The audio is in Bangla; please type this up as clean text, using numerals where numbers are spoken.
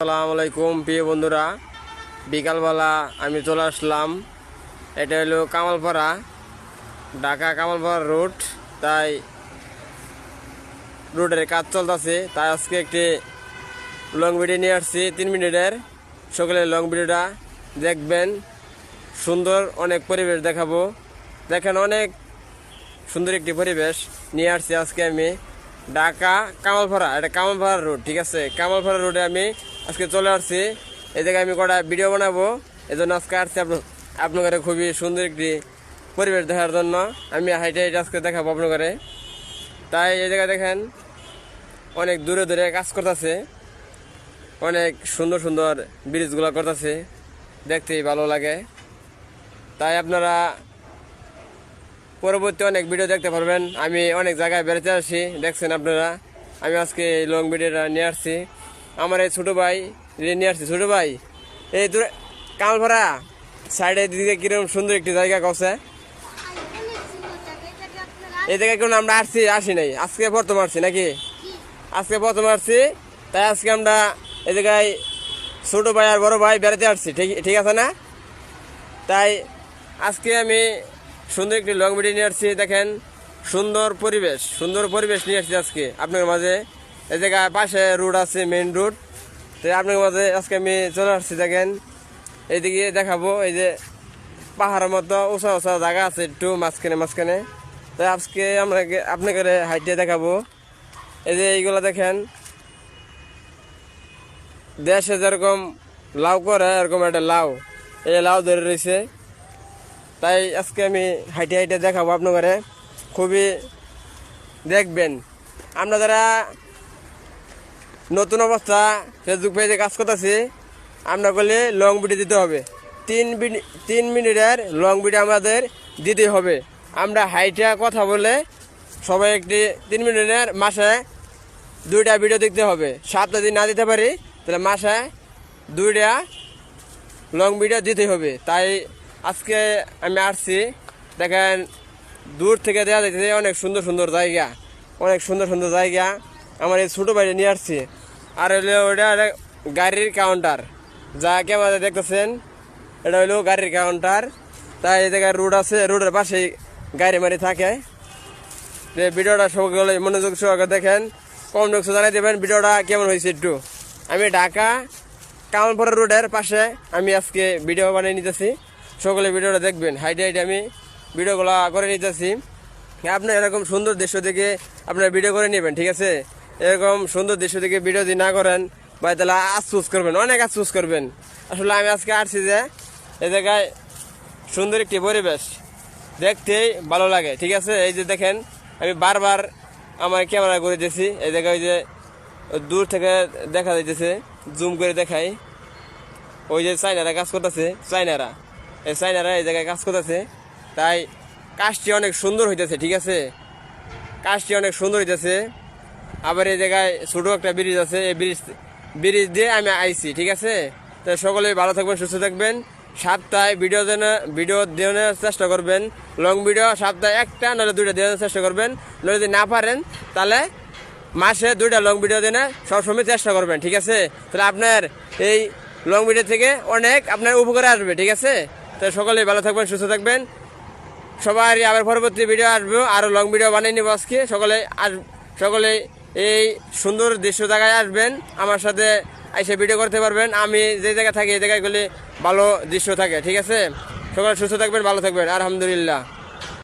আসসালামু আলাইকুম প্রিয় বন্ধুরা, বিকালবেলা আমি চলে আসলাম। এটা হলো কামালপাড়া, ঢাকা কামালপাড়া রোড। তাই রোডের কাজ চলতেছে, তাই আজকে একটি লং ভিডিও নিয়ে আসছি 3 মিনিটের। সকলে লং ভিডিওটা দেখবেন। সুন্দর অনেক পরিবেশ দেখাবো। দেখেন, অনেক সুন্দর একটি পরিবেশ নিয়ে আসছি আজকে আমি ঢাকা কামালপাড়া। এটা কামালপাড়া রোড, ঠিক আছে। কামালপাড়া রোডে আমি আজকে চলে আসছি। এই জায়গায় আমি কটা ভিডিও বানাবো, এই জন্য আজকে আসছি আপনাদের খুবই সুন্দর একটি পরিবেশ দেখার জন্য। আমি হাইটে আজকে দেখাবো আপনাদের। তাই এই জায়গায় দেখেন, অনেক দূরে দূরে কাজ করতেছে, অনেক সুন্দর সুন্দর ব্রিজগুলো করতেছে, দেখতেই ভালো লাগে। তাই আপনারা পরবর্তী অনেক ভিডিও দেখতে পারবেন। আমি অনেক জায়গায় বেড়াতে আসি, দেখছেন আপনারা। আমি আজকে লং ভিডিওটা নিয়ে আসছি। আমার এই ছোটো ভাই নিয়ে আসছি। ছোটো ভাই, এই দূরে কামালপাড়া সাইডের দিকে কিরকম সুন্দর একটি জায়গা কছে। এই জায়গায় কোনো আমরা আসি নাই, আজকে প্রথম আসছি নাকি? আজকে প্রথম আসছি। তাই আজকে আমরা এই জায়গায় ছোটো ভাই আর বড় ভাই বেড়াতে আসছি, ঠিক আছে না? তাই আজকে আমি সুন্দর একটি লং ভিডিও নিয়ে আসছি। দেখেন, সুন্দর পরিবেশ নিয়ে আসছি আজকে আপনার মাঝে। এই জায়গায় পাশে রোড আছে, মেইন রোড। তাই আপনার মাঝে আজকে আমি চলে আসছি। দেখেন, এইদিকে দেখাবো। এই যে পাহাড়ের মতো উঁচা উঁচা জায়গা আছে একটু মাঝখানে। তাই আজকে আমরা আপনাকে হাইটে দেখাবো। এই যে এইগুলো দেখেন, দেশে যেরকম লাউ করে এরকম একটা লাউ, এই লাউ ধরে রয়েছে। তাই আজকে আমি হাইটে দেখাবো আপনাদের। খুবই দেখবেন। আমরা যারা নতুন অবস্থা ফেসবুক পেজে কাজ করতেছি, আমরা করলে লং ভিডিও দিতে হবে। 3 মিনিটের লং ভিডিও আমাদের দিতে হবে। আমরা হাইটে কথা বলে সবাই একটি 3 মিনিটের মাসে 2টা ভিডিও দেখতে হবে। সপ্তাহে যদি না দিতে পারি, তাহলে মাসে 2টা লং ভিডিও দিতে হবে। তাই আজকে আমি আসছি। দেখেন, দূর থেকে দেখা যাচ্ছে অনেক সুন্দর সুন্দর জায়গা। আমার এই ছোটো বাড়ি নিয়ে আসছি। আর হইলো ওটা গাড়ির কাউন্টার, যা ক্যামেরা দেখতেছেন, এটা হইলো গাড়ির কাউন্টার। তাই এই জায়গায় রোড আছে, রোডের পাশেই গাড়ি মারি থাকে। ভিডিওটা সকলে মনোযোগ সহকারে দেখেন, কমেন্ট জানাই দেবেন ভিডিওটা কেমন হয়েছে একটু। আমি ঢাকা কামালপাড়া রোডের পাশে আমি আজকে ভিডিও বানিয়ে নিতেছি। সকলে ভিডিওটা দেখবেন। হাইটে আমি ভিডিওগুলো করে নিতেছি। আপনি এরকম সুন্দর দৃশ্য দেখে আপনারা ভিডিও করে নেবেন, ঠিক আছে। এরকম সুন্দর দৃশ্য দেখে ভিডিও যদি না করেন, বা তাহলে আফসোস করবেন, অনেক আফসোস করবেন। আসলে আমি আজকে আসছি যে এই জায়গায় সুন্দর একটি পরিবেশ দেখতেই ভালো লাগে, ঠিক আছে। এই যে দেখেন, আমি বারবার আমার ক্যামেরা করে দিয়েছি। এই জায়গায় ওই যে দূর থেকে দেখা যাইতেছে, জুম করে দেখাই। ওই যে চাইনারা কাজ করতেছে, চাইনারা এই জায়গায় কাজ করতেছে। তাই কাজটি অনেক সুন্দর হইতেছে, ঠিক আছে। কাজটি অনেক সুন্দর হইতেছে। আবার এই জায়গায় ছোটো একটা ব্রিজ আছে, এই ব্রিজ দিয়ে আমি আইছি, ঠিক আছে। তো সকলেই ভালো থাকবেন, সুস্থ থাকবেন। সপ্তাহে ভিডিও দেওয়ার চেষ্টা করবেন। লং ভিডিও সপ্তাহে 1টা নাহলে 2টা দেওয়ার চেষ্টা করবেন। নাহলে যদি না পারেন, তাহলে মাসে 2টা লং ভিডিও দেওয়ার সবসময় চেষ্টা করবেন, ঠিক আছে। তাহলে আপনার এই লং ভিডিও থেকে অনেক আপনার উপকারে আসবে, ঠিক আছে। তো সকলেই ভালো থাকবেন, সুস্থ থাকবেন। সবাই আবার পরবর্তী ভিডিও আসবো, আরও লং ভিডিও বানিয়ে নেবো আজকে। সকলে এই সুন্দর দৃশ্য জায়গায় আসবেন, আমার সাথে এসে ভিডিও করতে পারবেন। আমি যে জায়গায় থাকি এই জায়গায় গেলে ভালো দৃশ্য থাকে, ঠিক আছে। সকলে সুস্থ থাকবেন, ভালো থাকবেন। আলহামদুলিল্লাহ।